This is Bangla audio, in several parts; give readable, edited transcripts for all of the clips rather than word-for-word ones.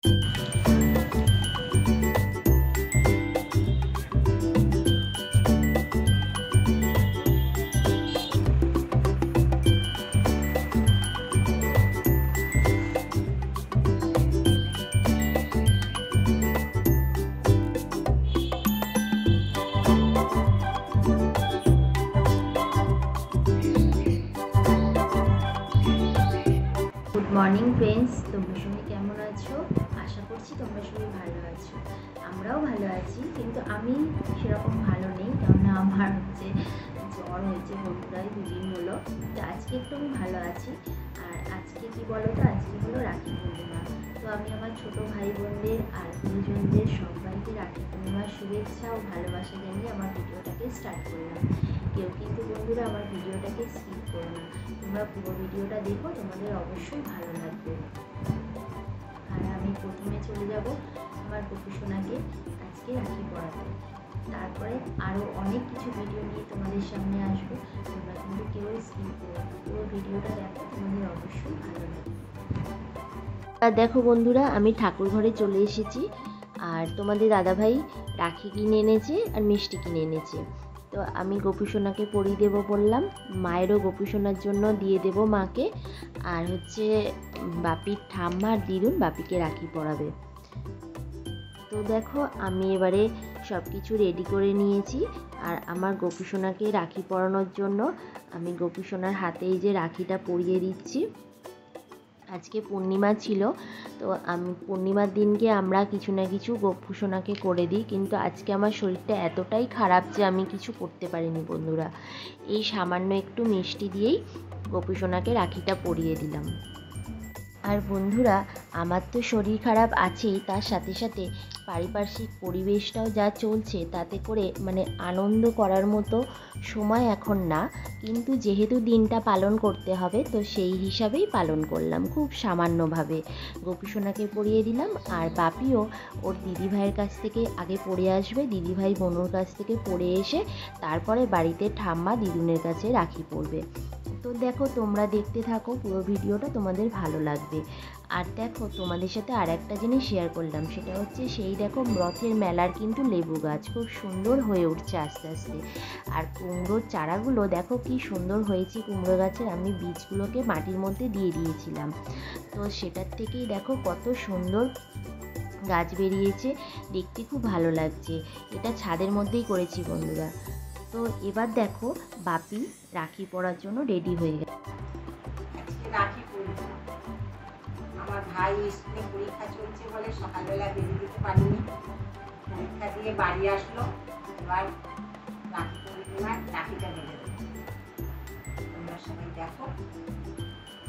গুড মর্নিং ফ্রেন্ডস, তোমরা সবাই কেমন আছো? আশা করছি তোমরা সবাই ভালো আছো। আমরাও ভালো আছি, কিন্তু আমি সেরকম ভালো নেই, কেননা আমার জ্বর হয়েছে বন্ধুরাই দুদিন হলো। তো আজকে একটু আমি ভালো আছি। আর আজকে কি বলো তো, আজকে হলো রাখি পূর্ণিমা। তো আমি আমার ছোটো ভাই বোনদের আর গুরুজনদের সবাইকে রাখি পূর্ণিমার শুভেচ্ছা ও ভালোবাসা জানিয়ে আমার ভিডিওটাকে স্টার্ট করলাম। কেউ কিন্তু বন্ধুরা আমার ভিডিওটাকে স্কিপ করো না, তোমরা পুরো ভিডিওটা দেখো, তোমাদের অবশ্যই ভালো লাগবে। আর আমি প্রথমে চলে যাব আমার গোপুসোনাকে আজকে রাখি পরাতে, তারপরে আরও অনেক কিছু ভিডিও নিয়ে তোমাদের সামনে আসবো। তোমরা কিন্তু কেউ স্কিপ করো না, পুরো ভিডিওটা দেখো, তোমাদের অবশ্যই ভালো লাগবে। আর দেখো বন্ধুরা, আমি ঠাকুর ঘরে চলে এসেছি। আর তোমাদের দাদাভাই রাখি কিনে এনেছে আর মিষ্টি কিনে এনেছে। তো আমি গোপুসোনাকে পরিয়ে দেবো বললাম, মায়েরও গোপুসোনার জন্য দিয়ে দেবো মাকে। আর বাপির ঠাম্মা আর দিদুন বাপিকে রাখি পরাবে। তো দেখো, আমি এবারে সব কিছু রেডি করে নিয়েছি। আর আমার গোপুসোনাকে রাখি পরানোর জন্য আমি গোপুসোনার হাতেই যে রাখিটা পরিয়ে দিচ্ছি। আজকে পূর্ণিমা ছিল, তো আমি পূর্ণিমার দিনকে আমরা কিছু না কিছু গোপুসোনাকে করে দিই, কিন্তু আজকে আমার শরীরটা এতটাই খারাপ যে আমি কিছু করতে পারিনি বন্ধুরা। এই সামান্য একটু মিষ্টি দিয়েই গোপুসোনাকে রাখিটা পরিয়ে দিলাম। আর বন্ধুরা, আমার তো শরীর খারাপ আছেই, তার সাথে সাথে পারিপার্শ্বিক পরিবেশটাও যা চলছে, তাতে করে আনন্দ করার মতো সময় এখন না। কিন্তু যেহেতু দিনটা পালন করতে হবে, তো সেই হিসাবেই পালন করলাম, খুব সামান্যভাবে গোপুসোনাকে পরিয়ে দিলাম। আর বাপিও ওর দিদিভাইয়ের কাছ থেকে আগে পড়ে আসবে, দিদিভাই বোনুর কাছ থেকে পড়ে এসে তারপরে বাড়িতে ঠাম্মা দিদুনের কাছে রাখি পরবে। তো দেখো, তোমরা দেখতে থাকো, পুরো ভিডিওটা তোমাদের ভালো লাগবে। আর দেখো, তোমাদের সাথে আর একটা জিনিস শেয়ার করলাম, সেটা হচ্ছে সেই দেখো রথের মেলার কিন্তু লেবু গাছ খুব সুন্দর হয়ে উঠছে আস্তে আস্তে। আর কুমড়োর চারাগুলো দেখো কি সুন্দর হয়েছে কুমড়ো গাছের, আমি বীজগুলোকে মাটির মধ্যে দিয়ে দিয়েছিলাম, তো সেটার থেকেই দেখো কত সুন্দর গাছ বেরিয়েছে, দেখতে খুব ভালো লাগছে। এটা ছাদের মধ্যেই করেছি বন্ধুরা। তো এবার দেখো, বাপি রাখি পরার জন্য রেডি হয়ে গেছে। আজকে রাখি পূর্ণিমা, আমার ভাই স্কুলে পরীক্ষা চলছে বলে সকালবেলা বেরিয়ে দিতে পারিনি, পরীক্ষা দিয়ে বাড়ি আসলো। এবার রাখি পূর্ণিমার রাখিটা বেঁধে দেবো। তোমরা সবাই দেখো,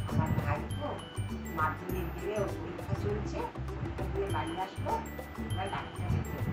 আমার ভাই তো মাধ্যমিক দিয়ে ওর পরীক্ষা চলছে, পরীক্ষা দিয়ে বাড়ি আসলো, এবার রাখিটা বেঁধে দেবো।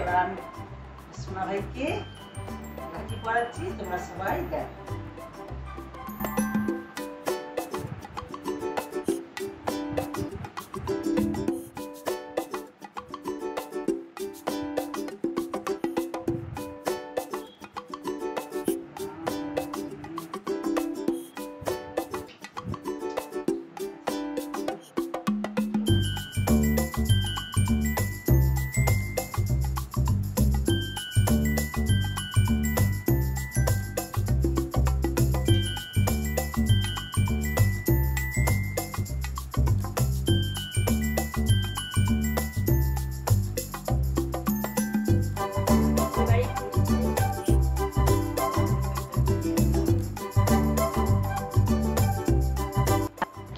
এবার আমি সোনা ভাইকে রাখি পরাচ্ছি, তোমরা সবাই দেখো।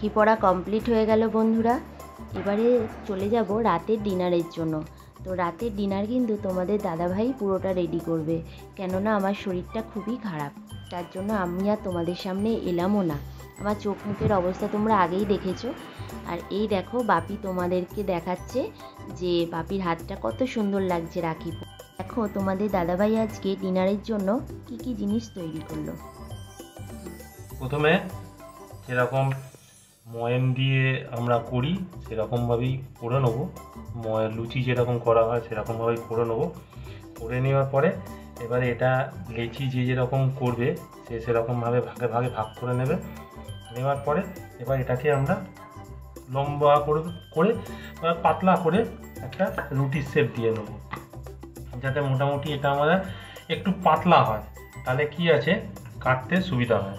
রাখি পরা কমপ্লিট হয়ে গেল বন্ধুরা। এবারে চলে যাব রাতের ডিনারের জন্য। তো তো রাতের ডিনার কিন্তু তোমাদের দাদাভাই পুরোটা রেডি করবে, কেননা আমার শরীরটা খুবই খারাপ, তার জন্য আমি আর তোমাদের সামনে এলামও না। আমার চোখ মুখের অবস্থা তোমরা আগেই দেখেছো। আর এই দেখো বাপি তোমাদেরকে দেখাচ্ছে যে বাপির হাতটা কত সুন্দর লাগছে রাখি। দেখো তোমাদের দাদাভাই আজকে ডিনারের জন্য কি কি জিনিস তৈরি করলো। প্রথমে যেরকম ময়াম দিয়ে আমরা করি সেরকমভাবেই করে নেবো, লুচি যেরকম করা হয় সেরকমভাবেই করে নেবো। করে নেওয়ার পরে এবারে এটা লেচি যে যেরকম করবে সে সেরকমভাবে ভাগে ভাগে ভাগ করে নেবে। নেওয়ার পরে এবার এটাকে আমরা লম্বা করে বা পাতলা করে একটা রুটির শেপ দিয়ে নেবো, যাতে মোটামুটি এটা আমাদের একটু পাতলা হয়, তাহলে কি আছে কাটতে সুবিধা হয়।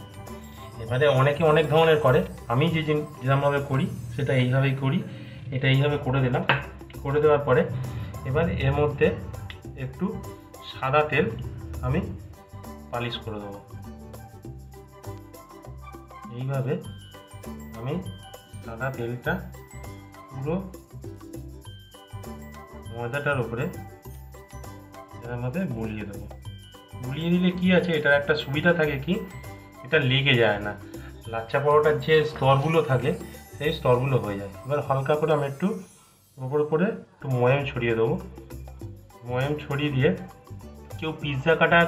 এবারে অনেকে অনেক ধরনের করে, আমি যেরকমভাবে করি সেটা এইভাবেই করি। এটা এইভাবে করে দিলাম। করে দেওয়ার পরে এবার এর মধ্যে একটু সাদা তেল আমি পালিশ করে দেবো। এইভাবে আমি সাদা তেলটা পুরো ময়দাটার উপরে এরকমভাবে বুলিয়ে দেবো। বুলিয়ে দিলে কি আছে, এটার একটা সুবিধা থাকে কি, এটা লেগে যায় না। লাচ্ছা পরোটার যে স্তরগুলো থাকে সেই স্তরগুলো হয়ে যায়। এবার হালকা করে আমি একটু উপরে একটু ময়াম ছড়িয়ে দেবো। ময়াম ছড়িয়ে দিয়ে কেউ পিৎজা কাটার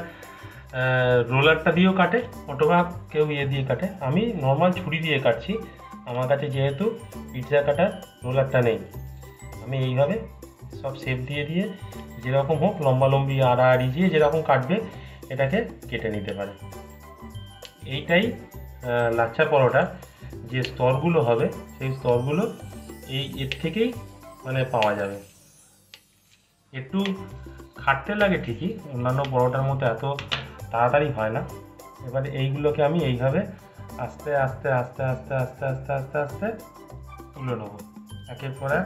রোলারটা দিয়েও কাটে, অথবা কেউ দিয়ে কাটে। আমি নর্মাল ছুরি দিয়ে কাটছি, আমার কাছে যেহেতু পিৎজা কাটার রোলারটা নেই। আমি এইভাবে সব শেপ দিয়ে যেরকম হোক লম্বালম্বি আড়াআড়ি যেরকম কাটবে এটাকে কেটে নিতে পারে। এইটাই লাচ্ছা পরোটা যে স্তরগুলো হবে সেই স্তরগুলো এর থেকেই পাওয়া যাবে। একটু খাটতে লাগে ঠিকই, অন্যান্য পরোটার মতো এত তাড়াতাড়ি হয় না। এবারে এইগুলোকে আমি এইভাবে আস্তে আস্তে আস্তে আস্তে আস্তে আস্তে আস্তে আস্তে তুলে নেবো, একের পর এক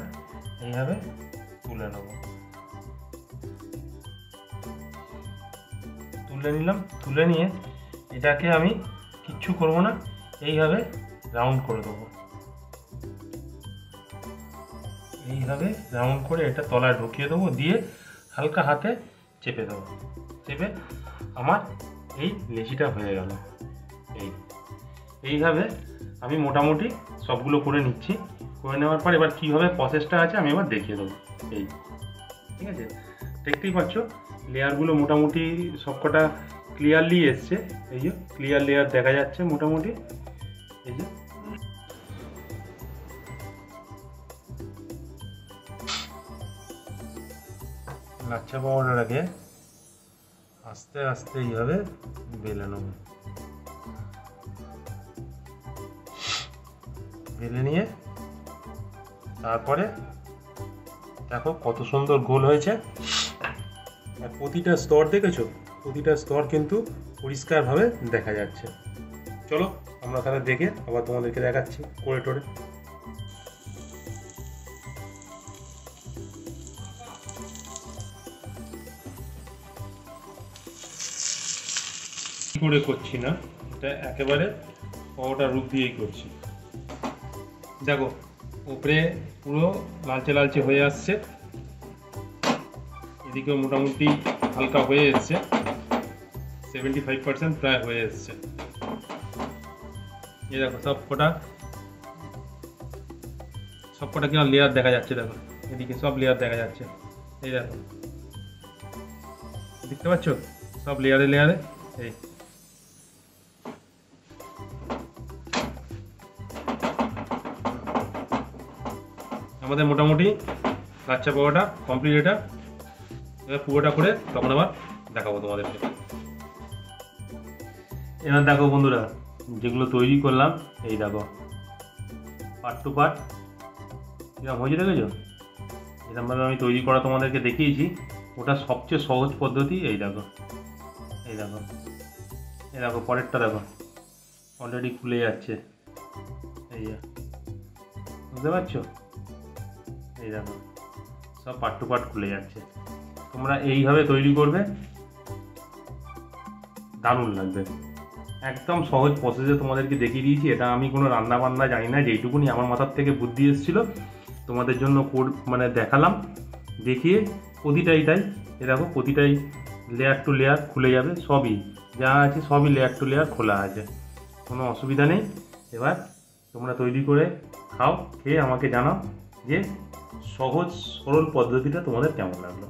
এইভাবে তুলে নেবো। তুলে নিলাম। তুলে নিয়ে এটাকে আমি কিচ্ছু করবো না, এইভাবে রাউন্ড করে দেবো। এইভাবে রাউন্ড করে এটা তলায় ঢুকিয়ে দেবো, দিয়ে হালকা হাতে চেপে দেবো। চেপে আমার এই লেচিটা হয়ে গেল। এইভাবে আমি মোটামুটি সবগুলো করে নিচ্ছি। করে নেওয়ার পর এবার কীভাবে প্রসেসটা আছে আমি এবার দেখিয়ে দেবো। ঠিক আছে, দেখতেই পাচ্ছ লেয়ারগুলো মোটামুটি সবকটা ক্লিয়ারলি এসছে। এই যে ক্লিয়ার লেয়ার দেখা যাচ্ছে মোটামুটি। এই যে লাচ্ছা পরোটাটাকে আস্তে আস্তে এইভাবে বেলে নেব। বেলে নিয়ে তারপরে দেখো কত সুন্দর গোল হয়েছে। আর প্রতিটা স্তর দেখেছো, প্রতিটা স্তর কিন্তু পরিষ্কারভাবে দেখা যাচ্ছে। চলো আমরা তাহলে দেখে আবার তোমাদেরকে দেখাচ্ছি করে টোরে। করে করছি না, এটা একেবারে পরোটা রূপ দিয়েই করছি। দেখো উপরে পুরো লালচে লালচে হয়ে আসছে, এদিকেও মোটামুটি হালকা হয়ে এসছে, 75% প্রায় হয়ে এসছে। এই দেখো সবকটা কিনা লেয়ার দেখা যাচ্ছে। দেখো এদিকে সব লেয়ার দেখা যাচ্ছে। এই দেখো দেখতে পাচ্ছ সব লেয়ারে লেয়ারে। এই আমাদের মোটামুটি লাচ্ছা পরোটা কমপ্লিট। এটা এবার পুরোটা করে তখন আবার দেখাবো তোমাদেরকে। এবার দেখো বন্ধুরা যেগুলো তৈরি করলাম, এই দেখো পার্ট টু পার্ট কিরকম হয়েছে দেখেছো। এরকমভাবে আমি তৈরি করা তোমাদেরকে দেখিয়েছি, ওটা সবচেয়ে সহজ পদ্ধতি। এই দেখো এই দেখো এই দেখো পরেরটা দেখো অলরেডি খুলে যাচ্ছে। এই বুঝতে পারছো, এই দেখো সব পার্ট টু পার্ট খুলে যাচ্ছে। তোমরা এইভাবে তৈরি করবে, দারুণ লাগবে। একদম সহজ প্রসেসে তোমাদেরকে দেখিয়ে দিয়েছি। এটা আমি কোনো রান্না বান্না জানি না, যেইটুকুনি আমার মাথার থেকে বুদ্ধি এসেছিলো তোমাদের জন্য দেখালাম দেখিয়ে প্রতিটাই তাই এরকম প্রতিটাই লেয়ার টু লেয়ার খুলে যাবে, সবই যা আছে সবই লেয়ার টু লেয়ার খোলা আছে, কোনো অসুবিধা নেই। এবার তোমরা তৈরি করে খাও, খেয়ে আমাকে জানাও যে সহজ সরল পদ্ধতিটা তোমাদের কেমন লাগলো।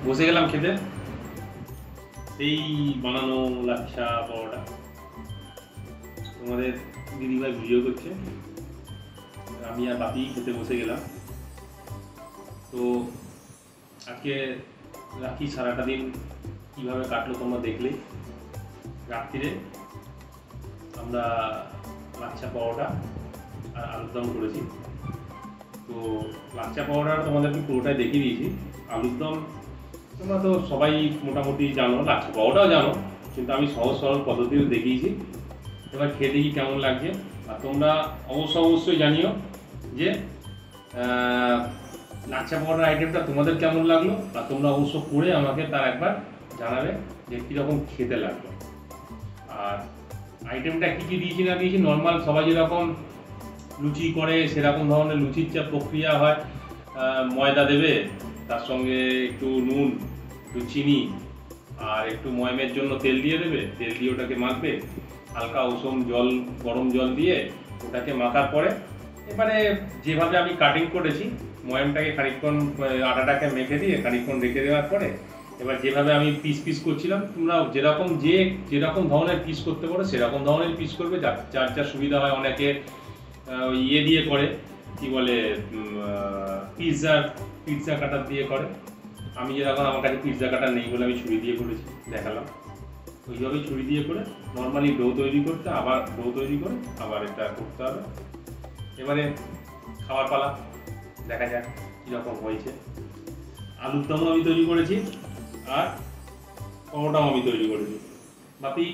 বসে গেলাম খেতে, এই বানানো লাচ্ছা পরোটা। তোমাদের দিদিভাই ভিডিও করছে, আমি আর বাপি খেতে বসে গেলাম। তো আজকে রাখি সারাটা দিন কীভাবে কাটলো তোমরা দেখলেই। রাত্রিরে আমরা লাচ্ছা পরোটা আর আলুর দম করেছি। তো লাচ্ছা পরোটা তোমাদেরকে পুরোটাই দেখিয়ে দিয়েছি। আলুর দম তোমরা তো সবাই মোটামুটি জানো, লাচ্ছা পরোটাও জানো, কিন্তু আমি সহজ সরল পদ্ধতিতে দেখিয়েছি। এবার খেয়ে দেখি কেমন লাগছে। আর তোমরা অবশ্যই জানিও যে লাচ্ছা পরোটার আইটেমটা তোমাদের কেমন লাগলো, আর তোমরা অবশ্য করে আমাকে তার একবার জানাবে যে কীরকম খেতে লাগলো। আর আইটেমটা কী কী দিয়েছি না দিয়েছি, নর্মাল সবাই যেরকম লুচি করে সেরকম ধরনের লুচির যা প্রক্রিয়া হয়, ময়দা দেবে, তার সঙ্গে একটু নুন, একটু চিনি আর একটু ময়মের জন্য তেল দিয়ে দেবে, তেল দিয়ে ওটাকে মাখবে, হালকা উষুম জল, গরম জল দিয়ে ওটাকে মাখার পরে এবারে যেভাবে আমি কাটিং করেছি, ময়মটাকে খানিকক্ষণ আটাটাকে মেখে দিয়ে খানিকক্ষণ রেখে দেওয়ার পরে এবার যেভাবে আমি পিস করছিলাম, তোমরা যেরকম ধরনের পিস করতে পারো সেরকম ধরনের পিস করবে, যার যা সুবিধা হয়। অনেকে ইয়ে দিয়ে করে, কি বলে, পিৎজা কাটার দিয়ে করে। আমি যেরকম, আমার কাছে পিৎজা কাটার নেই বলে আমি ছুরি দিয়ে করেছি, দেখালাম। ওইভাবেই ছুরি দিয়ে করে নর্মালি ডো তৈরি করে আবার এটা করতে হবে। এবারে খাওয়ার পালা, দেখা যাক কীরকম হয়েছে। আলুর দমও আমি তৈরি করেছি আর পরোটাও আমি তৈরি করেছি। বাপি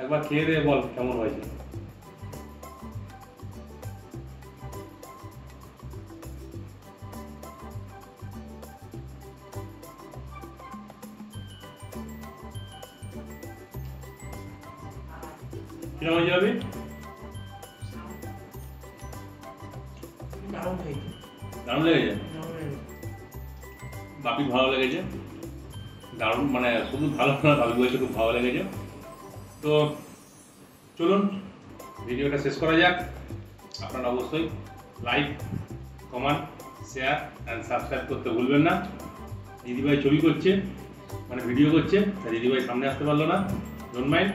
একবার খেয়ে দিয়ে বল কেমন হয়েছে। কিরকম হয়ে যাবে? দারুণ লেগেছে। বাপি ভালো লেগেছে, দারুণ, মানে শুধু ভালো না, বাপি বলছে খুব ভালো লেগেছে। তো চলুন ভিডিওটা শেষ করা যাক। আপনারা অবশ্যই like, comment, share and subscribe করতে ভুলবেন না। দিদিভাই ছবি করছে, মানে ভিডিও করছে, দিদিভাই সামনে আসতে পারলো না, ডোন্ট মাইন্ড।